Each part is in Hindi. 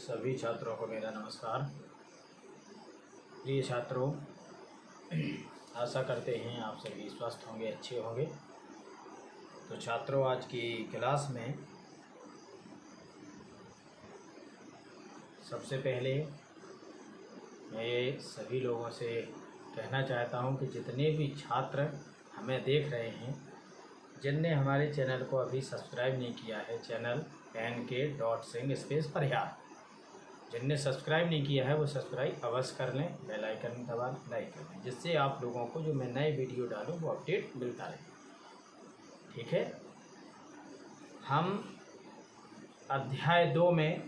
सभी छात्रों को मेरा नमस्कार। प्रिय छात्रों, आशा करते हैं आप सभी स्वस्थ होंगे, अच्छे होंगे। तो छात्रों, आज की क्लास में सबसे पहले मैं सभी लोगों से कहना चाहता हूं कि जितने भी छात्र हमें देख रहे हैं, जिनने हमारे चैनल को अभी सब्सक्राइब नहीं किया है, चैनल NK.Singh/फरियाद, जिनने सब्सक्राइब नहीं किया है वो सब्सक्राइब अवश्य कर लें, बेल आइकन दबा लाइक कर लें, जिससे आप लोगों को जो मैं नए वीडियो डालूं वो अपडेट मिलता रहे। ठीक है, हम अध्याय 2 में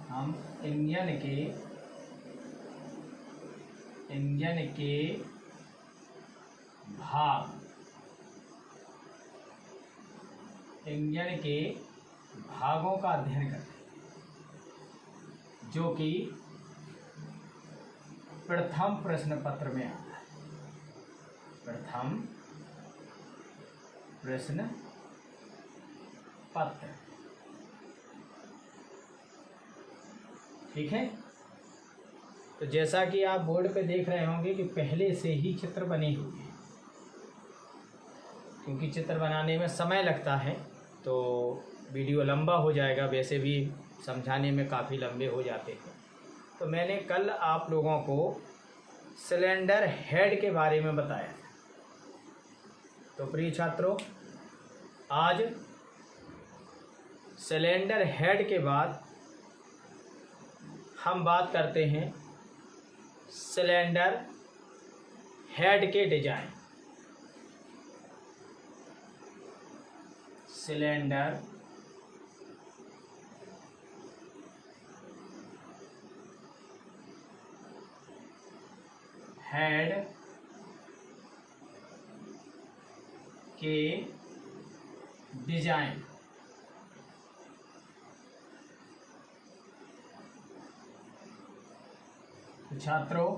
हम इंजन के भागों का अध्ययन करते हैं, जो कि प्रथम प्रश्न पत्र में आता है। प्रथम प्रश्न पत्र, ठीक है। तो जैसा कि आप बोर्ड पे देख रहे होंगे कि पहले से ही चित्र बने हुए हैं, क्योंकि चित्र बनाने में समय लगता है तो वीडियो लंबा हो जाएगा, वैसे भी समझाने में काफ़ी लंबे हो जाते हैं। तो मैंने कल आप लोगों को सिलेंडर हेड के बारे में बताया था। तो प्रिय छात्रों, आज सिलेंडर हेड के बाद हम बात करते हैं सिलेंडर हेड के डिजाइन। सिलेंडर हेड के डिजाइन। तो छात्रों,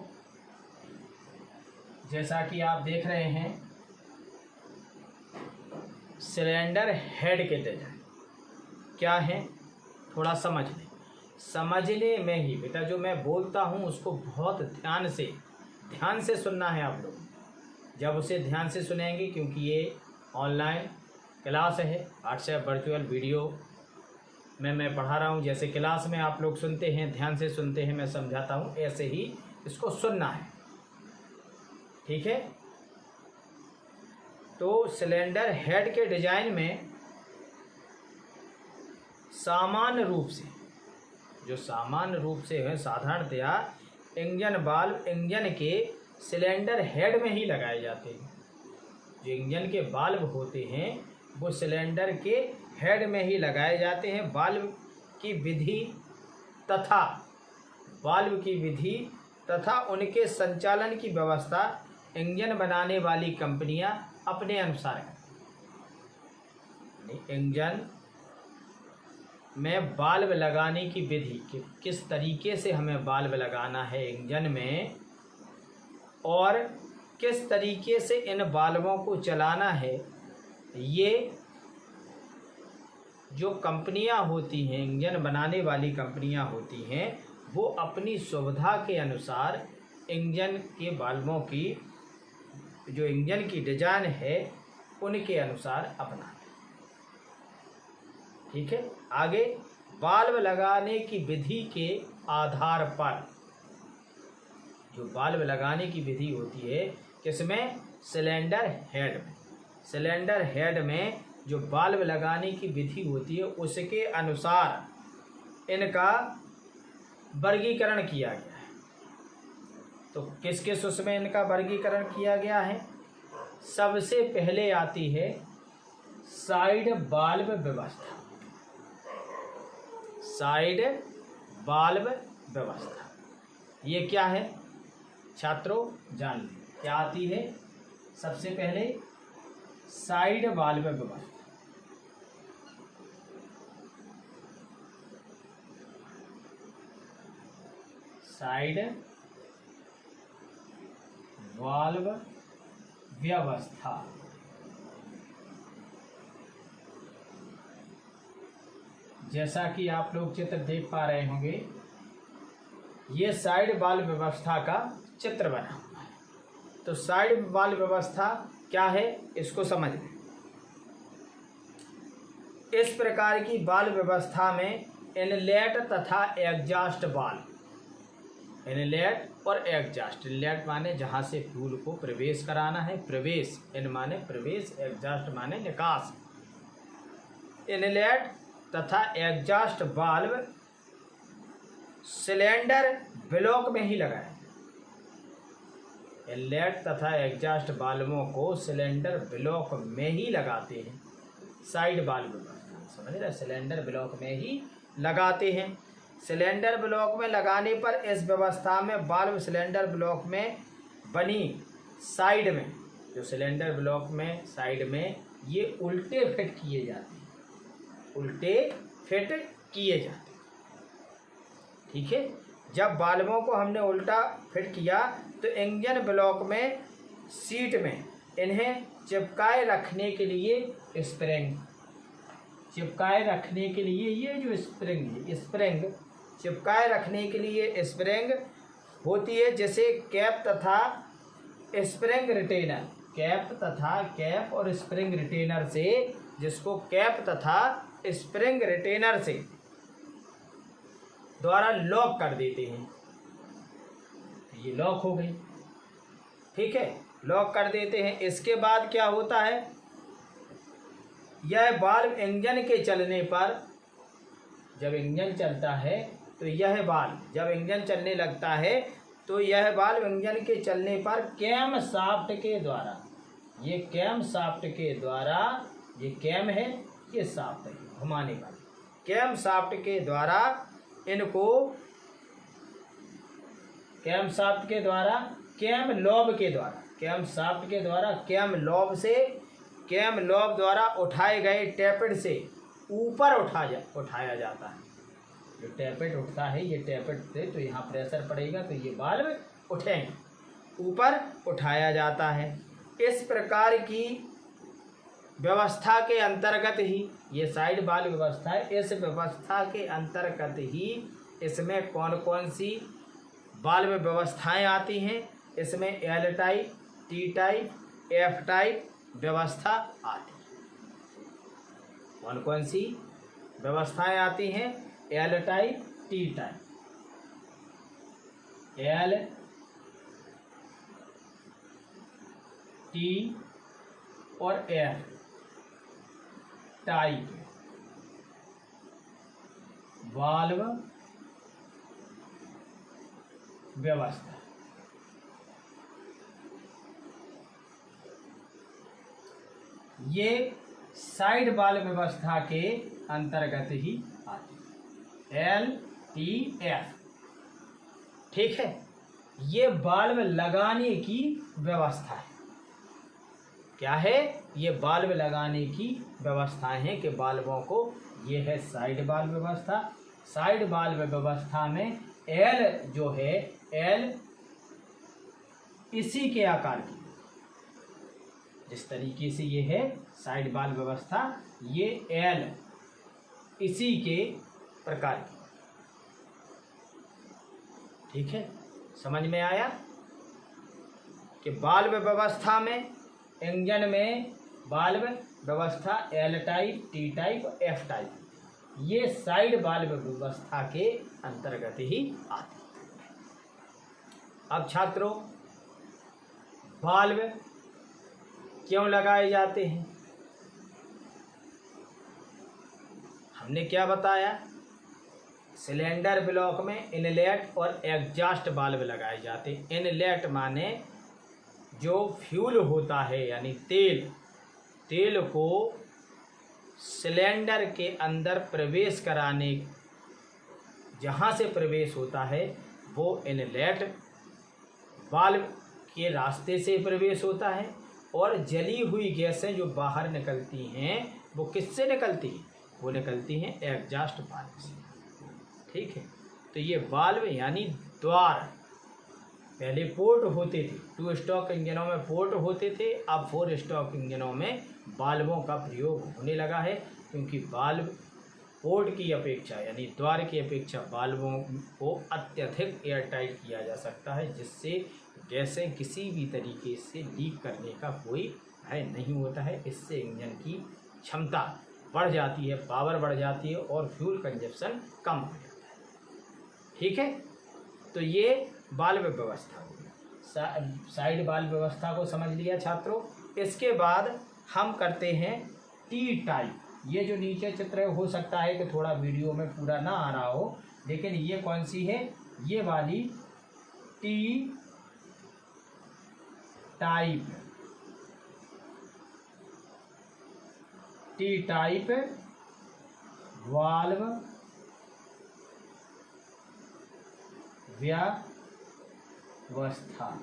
जैसा कि आप देख रहे हैं, सिलेंडर हेड के डिजाइन क्या है, थोड़ा समझ लें। समझने में ही बेटा जो मैं बोलता हूं उसको बहुत ध्यान से सुनना है आप लोग। जब उसे ध्यान से सुनेंगे, क्योंकि ये ऑनलाइन क्लास है, व्हाट्सएप वर्चुअल वीडियो में मैं पढ़ा रहा हूँ। जैसे क्लास में आप लोग सुनते हैं, ध्यान से सुनते हैं, मैं समझाता हूँ, ऐसे ही इसको सुनना है। ठीक है। तो सिलेंडर हेड के डिजाइन में सामान्य रूप से है, साधारणतया इंजन बाल्ब इंजन के सिलेंडर हेड में ही लगाए जाते हैं। जो इंजन के बाल्ब होते हैं वो सिलेंडर के हेड में ही लगाए जाते हैं। बाल्ब की विधि तथा उनके संचालन की व्यवस्था इंजन बनाने वाली कंपनियां अपने अनुसार करती हैं। इंजन में बाल्ब लगाने की विधि, कि किस तरीके से हमें बाल्ब लगाना है इंजन में, और किस तरीके से इन बाल्बों को चलाना है, ये जो कंपनियां होती हैं, इंजन बनाने वाली कंपनियां होती हैं, वो अपनी सुविधा के अनुसार इंजन के बाल्बों की, जो इंजन की डिजाइन है, उनके अनुसार अपनाते। ठीक है। आगे, बाल्ब लगाने की विधि के आधार पर, जो बाल्ब लगाने की विधि होती है किसमें, सिलेंडर हेड में जो बाल्ब लगाने की विधि होती है उसके अनुसार इनका वर्गीकरण किया गया है। तो किस किस उसमें इनका वर्गीकरण किया गया है। सबसे पहले आती है साइड बाल्ब व्यवस्था। साइड बाल्ब व्यवस्था ये क्या है छात्रों, जान लें। क्या आती है सबसे पहले, साइड बाल्ब व्यवस्था। साइड वाल्व व्यवस्था। जैसा कि आप लोग चित्र देख पा रहे होंगे, ये साइड वाल्व व्यवस्था का चित्र बना हुआ है। तो साइड वाल्व व्यवस्था क्या है इसको समझ लें। इस प्रकार की वाल्व व्यवस्था में इनलेट तथा एग्जॉस्ट वाल्व, इनलेट और एग्जॉस्ट, इनलेट माने जहाँ से फ्यूल को प्रवेश कराना है, प्रवेश, इन माने प्रवेश, एग्जॉस्ट माने निकास। इनलेट तथा एग्जॉस्ट वाल्व सिलेंडर ब्लॉक में ही लगाए। इनलेट तथा एग्जॉस्ट वाल्वों को सिलेंडर ब्लॉक में ही लगाते हैं। साइड वाल्व व्यवस्था समझ रहे, सिलेंडर ब्लॉक में ही लगाते हैं। सिलेंडर ब्लॉक में लगाने पर इस व्यवस्था में वाल्व सिलेंडर ब्लॉक में बनी साइड में, जो सिलेंडर ब्लॉक में साइड में, ये उल्टे फिट किए जाते हैं, उल्टे फिट किए जाते हैं। ठीक है, जब वाल्वों को हमने उल्टा फिट किया तो इंजन ब्लॉक में सीट में इन्हें चिपकाए रखने के लिए स्प्रिंग, चिपकाए रखने के लिए ये जो स्प्रिंग है, स्प्रिंग चिपकाए रखने के लिए स्प्रिंग होती है, जिसे कैप तथा स्प्रिंग रिटेनर, कैप तथा कैप और स्प्रिंग रिटेनर से, जिसको कैप तथा स्प्रिंग रिटेनर से द्वारा लॉक कर देते हैं। ये लॉक हो गई। ठीक है, लॉक कर देते हैं। इसके बाद क्या होता है, यह वाल्व इंजन के चलने पर, जब इंजन चलता है तो यह वाल्व, जब इंजन चलने लगता है तो यह वाल्व इंजन के चलने पर कैम शाफ्ट के द्वारा, ये कैम शाफ्ट के द्वारा, ये कैम है, ये शाफ्ट है घुमाने वाली, कैम शाफ्ट के द्वारा इनको, कैम शाफ्ट के द्वारा, कैम लॉब के द्वारा, कैम शाफ्ट के द्वारा कैम लॉब से, कैम लॉब द्वारा उठाए गए टैपेट से ऊपर उठाया जाता है। जो टैपेट उठता है, ये टैपेट से तो यहाँ प्रेशर पड़ेगा तो ये वाल्व उठेंगे, ऊपर उठाया जाता है। इस प्रकार की व्यवस्था के अंतर्गत ही ये साइड वाल्व व्यवस्था है। इस व्यवस्था के अंतर्गत ही इसमें कौन कौन सी वाल्व व्यवस्थाएं आती हैं, इसमें L type, T type, F type व्यवस्था आती है। कौन कौन सी व्यवस्थाएं आती हैं, L type, T type, L, T और एफ टाइप वाल्व व्यवस्था। ये साइड वाल्व व्यवस्था के अंतर्गत ही आती है, एल, टी, एफ। ठीक है, ये वाल्व लगाने की व्यवस्था है। क्या है, ये वाल्व लगाने की व्यवस्थाएं हैं कि वाल्वों को, ये है साइड वाल्व व्यवस्था। साइड वाल्व व्यवस्था में एल जो है, एल इसी के आकार की, जिस तरीके से ये है साइड वाल्व व्यवस्था, ये एल इसी के प्रकार की। ठीक है, समझ में आया कि वाल्व व्यवस्था में, इंजन में वाल्व व्यवस्था L type, T type, F type, ये साइड वाल्व व्यवस्था के अंतर्गत ही आती है। अब छात्रों, वाल्व क्यों लगाए जाते हैं, हमने क्या बताया, सिलेंडर ब्लॉक में इनलेट और एग्जॉस्ट वाल्व लगाए जाते हैं। इनलेट माने जो फ्यूल होता है, यानी तेल, तेल को सिलेंडर के अंदर प्रवेश कराने, जहाँ से प्रवेश होता है वो इनलेट वाल्व के रास्ते से प्रवेश होता है, और जली हुई गैसें जो बाहर निकलती हैं वो किससे निकलती हैं, वो निकलती हैं एग्जॉस्ट वाल्व से। ठीक है, तो ये वाल्व यानी द्वार, पहले पोर्ट होते थे, 2 स्ट्रोक इंजनों में पोर्ट होते थे, अब 4 स्ट्रोक इंजनों में बाल्बों का प्रयोग होने लगा है, क्योंकि बाल्ब पोर्ट की अपेक्षा यानी द्वार की अपेक्षा बाल्बों को अत्यधिक एयर टाइट किया जा सकता है, जिससे गैसें किसी भी तरीके से लीक करने का कोई भय नहीं होता है। इससे इंजन की क्षमता बढ़ जाती है, पावर बढ़ जाती है और फ्यूल कंजप्शन कम हो जाता है। ठीक है, तो ये वाल्व व्यवस्था हो गई। साइड वाल्व व्यवस्था को समझ लिया छात्रों। इसके बाद हम करते हैं टी टाइप। ये जो नीचे चित्र हो सकता है कि थोड़ा वीडियो में पूरा ना आ रहा हो, लेकिन ये कौन सी है, ये वाली T type. T type valve व्यवस्था,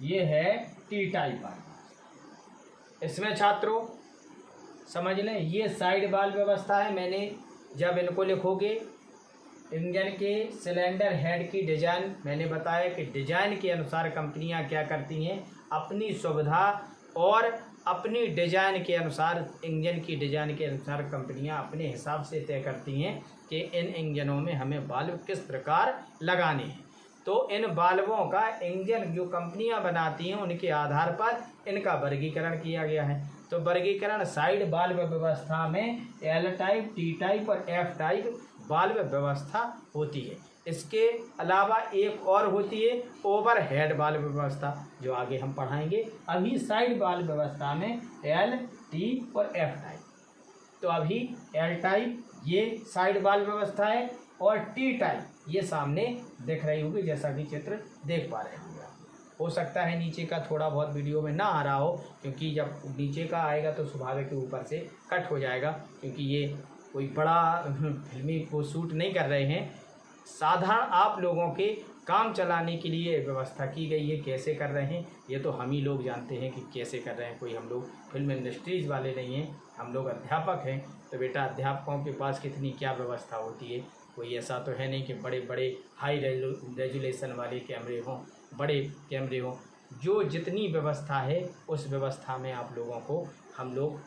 ये है टी टाइप वाल्व। इसमें छात्रों समझ लें, ये साइड वाल्व व्यवस्था है। मैंने जब इनको लिखोगे, इंजन के सिलेंडर हेड की डिजाइन, मैंने बताया कि डिजाइन के अनुसार कंपनियां क्या करती हैं, अपनी सुविधा और अपनी डिजाइन के अनुसार, इंजन की डिजाइन के अनुसार कंपनियां अपने हिसाब से तय करती हैं कि इन इंजनों में हमें वाल्व किस प्रकार लगाने हैं। तो इन वाल्वों का इंजन जो कंपनियां बनाती हैं उनके आधार पर इनका वर्गीकरण किया गया है। तो वर्गीकरण साइड वाल्व व्यवस्था में एल टाइप, टी टाइप और एफ टाइप वाल्व व्यवस्था होती है। इसके अलावा एक और होती है ओवर हेड वाल्व व्यवस्था, जो आगे हम पढ़ाएंगे। अभी साइड वाल्व व्यवस्था में एल, टी और एफ टाइप। तो अभी एल टाइप ये साइड वाल्व व्यवस्था है और टी टाइप ये सामने दिख रही होगी, जैसा कि चित्र देख पा रहे होंगे। हो सकता है नीचे का थोड़ा बहुत वीडियो में ना आ रहा हो, क्योंकि जब नीचे का आएगा तो स्वाभाविक के ऊपर से कट हो जाएगा, क्योंकि ये कोई बड़ा फिल्मी को शूट नहीं कर रहे हैं। साधारण आप लोगों के काम चलाने के लिए व्यवस्था की गई है। कैसे कर रहे हैं ये तो हम ही लोग जानते हैं कि कैसे कर रहे हैं। कोई हम लोग फिल्म इंडस्ट्रीज़ वाले नहीं हैं, हम लोग अध्यापक हैं। तो बेटा अध्यापकों के पास कितनी क्या व्यवस्था होती है, कोई ऐसा तो है नहीं कि बड़े बड़े हाई रेजुलेशन वाले कैमरे हों, बड़े कैमरे हों। जो जितनी व्यवस्था है उस व्यवस्था में आप लोगों को हम लोग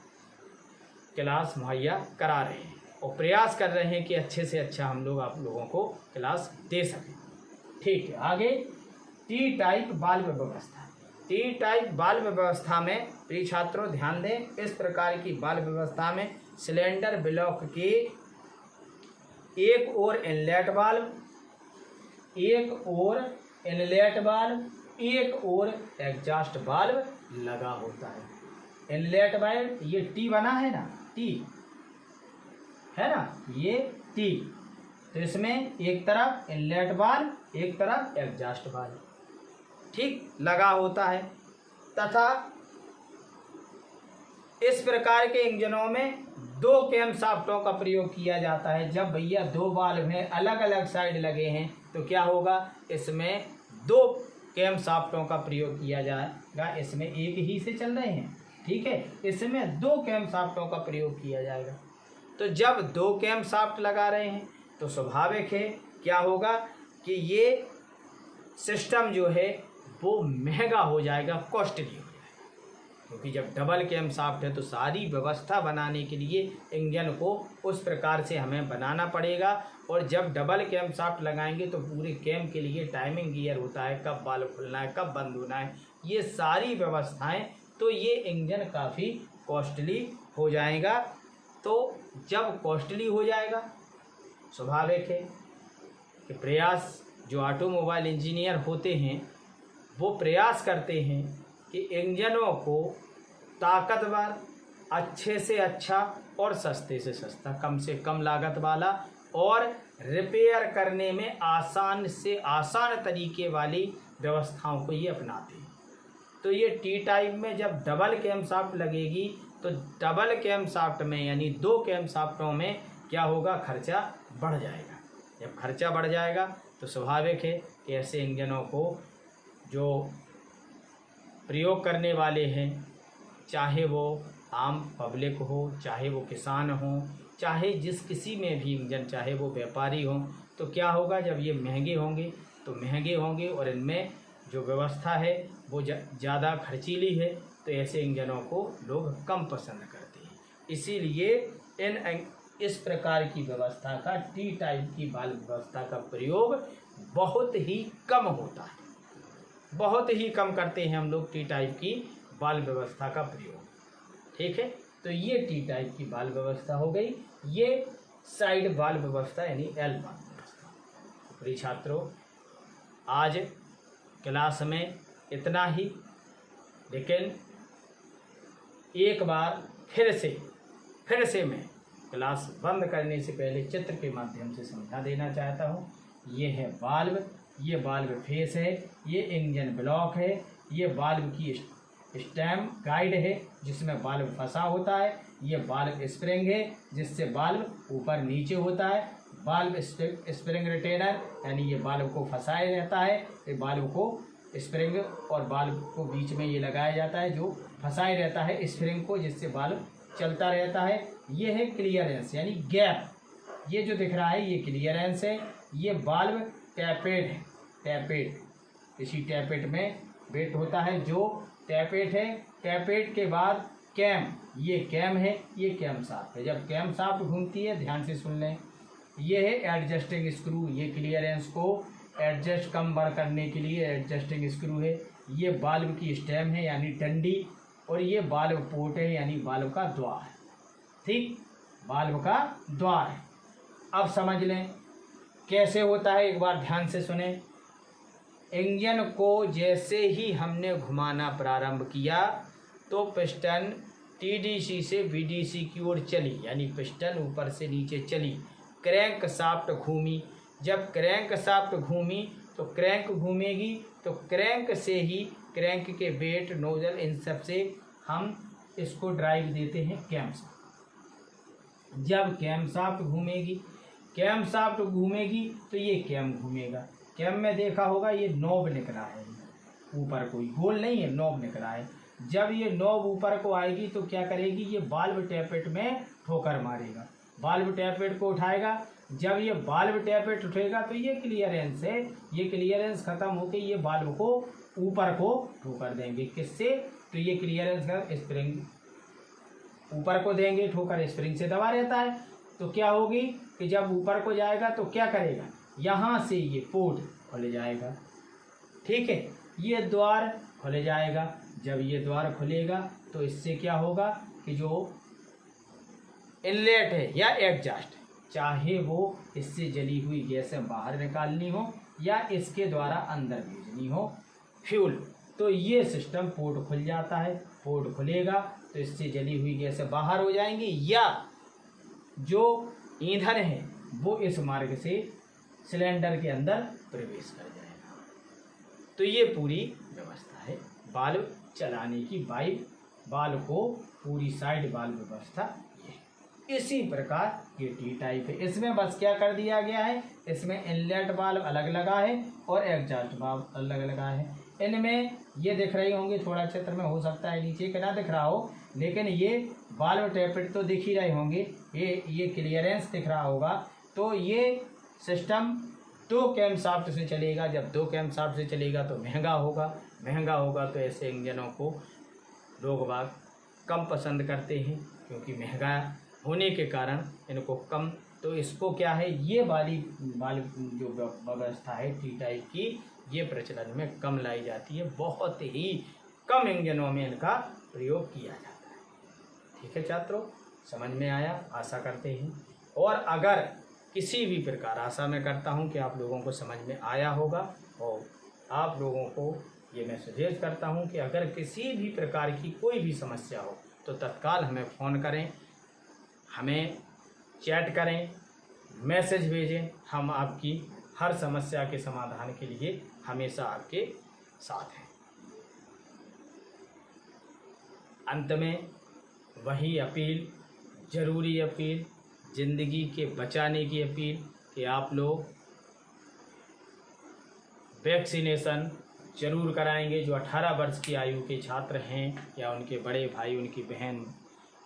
क्लास मुहैया करा रहे हैं और प्रयास कर रहे हैं कि अच्छे से अच्छा हम लोग आप लोगों को क्लास दे सकें। ठीक है, आगे टी टाइप वाल्व व्यवस्था। टी टाइप वाल्व व्यवस्था में प्रिय छात्रों ध्यान दें, इस प्रकार की वाल्व व्यवस्था में सिलेंडर ब्लॉक के एक ओर इनलेट वाल्व, एक ओर इनलेट वाल्व, एक ओर एग्जॉस्ट वाल्व लगा होता है। इनलेट वाल्व ये टी बना है ना, टी है ना, ये टी। तो इसमें एक तरफ इनलेट वाल्व, एक तरफ एग्जॉस्ट वाल्व, ठीक लगा होता है। तथा इस प्रकार के इंजनों में 2 कैम शाफ्टों का प्रयोग किया जाता है। जब भैया 2 वाल्व में अलग अलग साइड लगे हैं तो क्या होगा, इसमें 2 कैम शाफ्टों का प्रयोग किया जाएगा। इसमें एक ही से चल रहे हैं, ठीक है, इसमें 2 कैम शाफ्टों का प्रयोग किया जाएगा। तो जब 2 कैम शाफ्ट लगा रहे हैं तो स्वाभाविक है क्या होगा कि ये सिस्टम जो है वो महंगा हो जाएगा, कॉस्टली हो जाएगा। क्योंकि जब डबल कैम शाफ्ट है तो सारी व्यवस्था बनाने के लिए इंजन को उस प्रकार से हमें बनाना पड़ेगा। और जब डबल कैम शाफ्ट लगाएंगे तो पूरे कैम के लिए टाइमिंग गियर होता है, कब वाल्व खुलना है, कब बंद होना है, ये सारी व्यवस्थाएं। तो ये इंजन काफ़ी कॉस्टली हो जाएगा। तो जब कॉस्टली हो जाएगा स्वाभाविक है कि प्रयास जो ऑटोमोबाइल इंजीनियर होते हैं वो प्रयास करते हैं कि इंजनों को ताकतवर, अच्छे से अच्छा और सस्ते से सस्ता, कम से कम लागत वाला और रिपेयर करने में आसान से आसान तरीके वाली व्यवस्थाओं को ये अपनाते हैं। तो ये टी टाइप में जब डबल कैम शाफ्ट लगेगी तो डबल कैम शाफ्ट में यानी 2 कैम शाफ्टों में क्या होगा, खर्चा बढ़ जाएगा। जब खर्चा बढ़ जाएगा तो स्वाभाविक है कि ऐसे इंजनों को जो प्रयोग करने वाले हैं, चाहे वो आम पब्लिक हो, चाहे वो किसान हो, चाहे जिस किसी में भी इंजन, चाहे वो व्यापारी हो, तो क्या होगा, जब ये महंगे होंगे और इनमें जो व्यवस्था है वो ज़्यादा खर्चीली है, तो ऐसे इंजनों को लोग कम पसंद करते हैं। इसीलिए इस प्रकार की व्यवस्था का, टी टाइप की वाल्व व्यवस्था का प्रयोग बहुत ही कम होता है, बहुत ही कम करते हैं हम लोग टी टाइप की वाल्व व्यवस्था का प्रयोग। ठीक है, तो ये टी टाइप की वाल्व व्यवस्था हो गई। ये साइड वाल्व व्यवस्था यानी एल वाल्व व्यवस्था। प्रिय छात्रों, आज क्लास में इतना ही, लेकिन एक बार फिर से मैं क्लास बंद करने से पहले चित्र के माध्यम से समझा देना चाहता हूँ। ये है वाल्व, ये वाल्व फेस है, ये इंजन ब्लॉक है, ये वाल्व की स्टेम गाइड है जिसमें वाल्व फंसा होता है, ये वाल्व स्प्रिंग है जिससे वाल्व ऊपर नीचे होता है, वाल्व स्प्रिंग रिटेनर यानी ये वाल्व को फंसाया रहता है, ये वाल्व को स्प्रिंग और वाल्व को बीच में ये लगाया जाता है जो फंसाए रहता है स्प्रिंग को, जिससे वाल्व चलता रहता है। ये है क्लियरेंस यानी गैप, ये जो दिख रहा है ये क्लियरेंस है। ये वाल्व टैपेट है, टैपेट इसी टैपेट में वेट होता है जो टैपेट है। टैपेट के बाद कैम, ये कैम है, ये कैम शाफ्ट है। जब कैम शाफ्ट घूमती है, ध्यान से सुन लें, ये है एडजस्टिंग स्क्रू, ये क्लियरेंस को एडजस्ट कम बढ़ करने के लिए एडजस्टिंग स्क्रू है। ये वाल्व की स्टेम है यानी डंडी, और ये वाल्व पोर्ट है यानी वाल्व का द्वार है। ठीक, वाल्व का द्वार है। अब समझ लें कैसे होता है, एक बार ध्यान से सुने। इंजन को जैसे ही हमने घुमाना प्रारंभ किया तो पिस्टन टीडीसी से बीडीसी की ओर चली, यानी पिस्टन ऊपर से नीचे चली, क्रैंक शाफ्ट घूमी। जब क्रैंक शाफ्ट घूमी तो क्रैंक घूमेगी, तो क्रैंक से ही, क्रैंक के वेट, नोजल, इन सब से हम इसको ड्राइव देते हैं कैम शाफ्ट। जब कैम शाफ्ट घूमेगी, कैम शाफ्ट घूमेगी तो ये कैम घूमेगा। कैम में देखा होगा ये नॉब निकला है, ऊपर कोई गोल नहीं है, नॉब निकला है। जब ये नॉब ऊपर को आएगी तो क्या करेगी, ये वाल्व टैपेट में ठोकर मारेगा, वाल्व टैपेट को उठाएगा। जब ये वाल्व टैपेट उठेगा तो ये क्लियरेंस है, ये क्लियरेंस खत्म होकर ये वाल्व को ऊपर को ठोकर देंगे। किससे, तो ये क्लियरेंस का स्प्रिंग ऊपर को देंगे ठोकर, स्प्रिंग से दबा रहता है। तो क्या होगी कि जब ऊपर को जाएगा तो क्या करेगा, यहाँ से ये पोर्ट खुल जाएगा। ठीक है, ये द्वार खुल जाएगा। जब ये द्वार खुलेगा तो इससे क्या होगा कि जो इनलेट है या एग्जॉस्ट, चाहे वो इससे जली हुई गैसें बाहर निकालनी हो या इसके द्वारा अंदर भेजनी हो फ्यूल, तो ये सिस्टम पोर्ट खुल जाता है। पोर्ट खुलेगा तो इससे जली हुई गैसें बाहर हो जाएंगी या जो ईंधन है वो इस मार्ग से सिलेंडर के अंदर प्रवेश कर जाएगा। तो ये पूरी व्यवस्था है वाल्व चलाने की, वाल्व को पूरी साइड वाल्व व्यवस्था ये। इसी प्रकार ये टी टाइप है। इसमें बस क्या कर दिया गया है, इसमें इनलेट वाल्व अलग लगा है और एग्जॉस्ट वाल्व अलग लगा है। इनमें ये दिख रही होंगी, थोड़ा चित्र में हो सकता है नीचे के ना दिख रहा हो, लेकिन ये वाल्व टैपेट तो दिख ही रहे होंगे, ये क्लियरेंस दिख रहा होगा। तो ये सिस्टम 2 कैम शाफ्ट से चलेगा। जब 2 कैम शाफ्ट से चलेगा तो महंगा होगा तो ऐसे इंजनों को लोग बाग कम पसंद करते हैं, क्योंकि महंगा होने के कारण इनको कम, तो इसको क्या है, ये वाली जो व्यवस्था है टी टाइप की, ये प्रचलन में कम लाई जाती है। बहुत ही कम इंजनों में इनका प्रयोग किया जाता है। ठीक है छात्रों, समझ में आया, आशा करते हैं। और अगर किसी भी प्रकार, आशा मैं करता हूं कि आप लोगों को समझ में आया होगा, और आप लोगों को ये मैं सजेस्ट करता हूं कि अगर किसी भी प्रकार की कोई भी समस्या हो तो तत्काल हमें फ़ोन करें, हमें चैट करें, मैसेज भेजें। हम आपकी हर समस्या के समाधान के लिए हमेशा आपके साथ हैं। अंत में वही अपील, ज़रूरी अपील, ज़िंदगी के बचाने की अपील कि आप लोग वैक्सीनेशन ज़रूर कराएंगे। जो 18 वर्ष की आयु के छात्र हैं या उनके बड़े भाई, उनकी बहन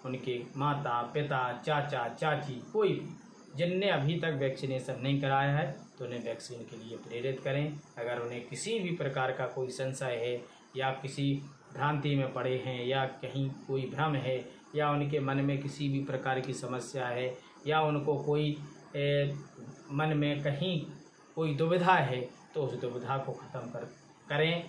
उनके माता पिता चाचा चाची कोई भी जिनने अभी तक वैक्सीनेशन नहीं कराया है तो उन्हें वैक्सीन के लिए प्रेरित करें। अगर उन्हें किसी भी प्रकार का कोई संशय है या किसी भ्रांति में पड़े हैं या कहीं कोई भ्रम है या उनके मन में किसी भी प्रकार की समस्या है या उनको कोई मन में कहीं कोई दुविधा है तो उस दुविधा को ख़त्म करें,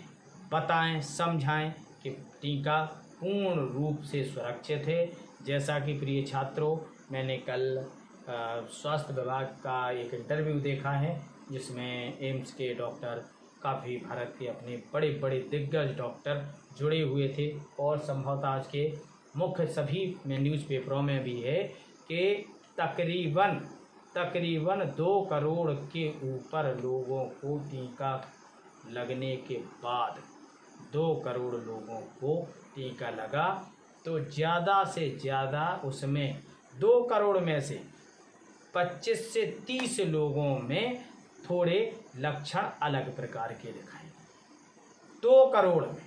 बताएं, समझाएं कि टीका पूर्ण रूप से सुरक्षित है। जैसा कि प्रिय छात्रों, मैंने कल स्वास्थ्य विभाग का एक इंटरव्यू देखा है जिसमें एम्स के डॉक्टर, काफ़ी भारत के अपने बड़े बड़े दिग्गज डॉक्टर जुड़े हुए थे और संभवतः आज के मुख्य सभी में न्यूज़पेपरों में भी है कि तकरीबन 2 करोड़ के ऊपर लोगों को टीका लगने के बाद 2 करोड़ लोगों को टीका लगा, तो ज़्यादा से ज़्यादा उसमें 2 करोड़ में से 25 से 30 लोगों में थोड़े लक्षण अलग प्रकार के दिखाई। 2 करोड़ में,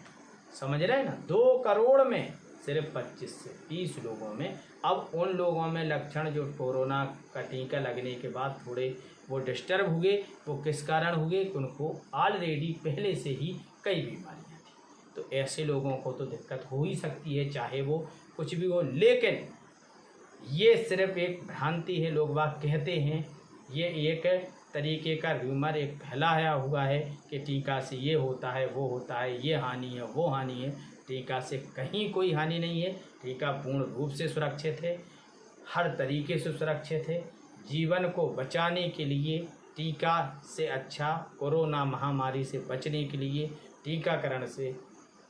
समझ रहे हैं ना, 2 करोड़ में सिर्फ 25 से 30 लोगों में। अब उन लोगों में लक्षण जो कोरोना का टीका लगने के बाद थोड़े वो डिस्टर्ब हुए, वो किस कारण हुए कि उनको ऑलरेडी पहले से ही कई बीमारियां थी, तो ऐसे लोगों को तो दिक्कत हो ही सकती है, चाहे वो कुछ भी हो। लेकिन ये सिर्फ एक भ्रांति है, लोग बात कहते हैं, ये एक तरीके का र्यूमर एक फैलाया हुआ है कि टीका से ये होता है वो होता है, ये हानि है वो हानि है। टीका से कहीं कोई हानि नहीं है। टीका पूर्ण रूप से सुरक्षित है, हर तरीके से सुरक्षित है। जीवन को बचाने के लिए टीका से अच्छा, कोरोना महामारी से बचने के लिए टीकाकरण से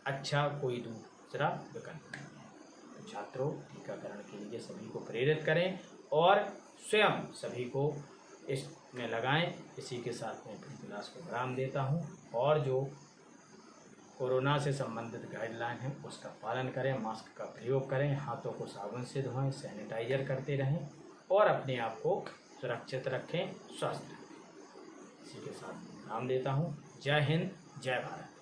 अच्छा कोई दूसरा विकल्प नहीं है। तो छात्रों, टीकाकरण के लिए सभी को प्रेरित करें और स्वयं सभी को इसमें लगाएं। इसी के साथ मैं अपनी क्लास को विराम देता हूं और जो कोरोना से संबंधित गाइडलाइन है उसका पालन करें, मास्क का प्रयोग करें, हाथों को साबुन से धोएं, सैनिटाइजर करते रहें और अपने आप को सुरक्षित रखें, स्वस्थ रखें। इसी के साथ विराम देता हूं। जय हिंद, जय भारत।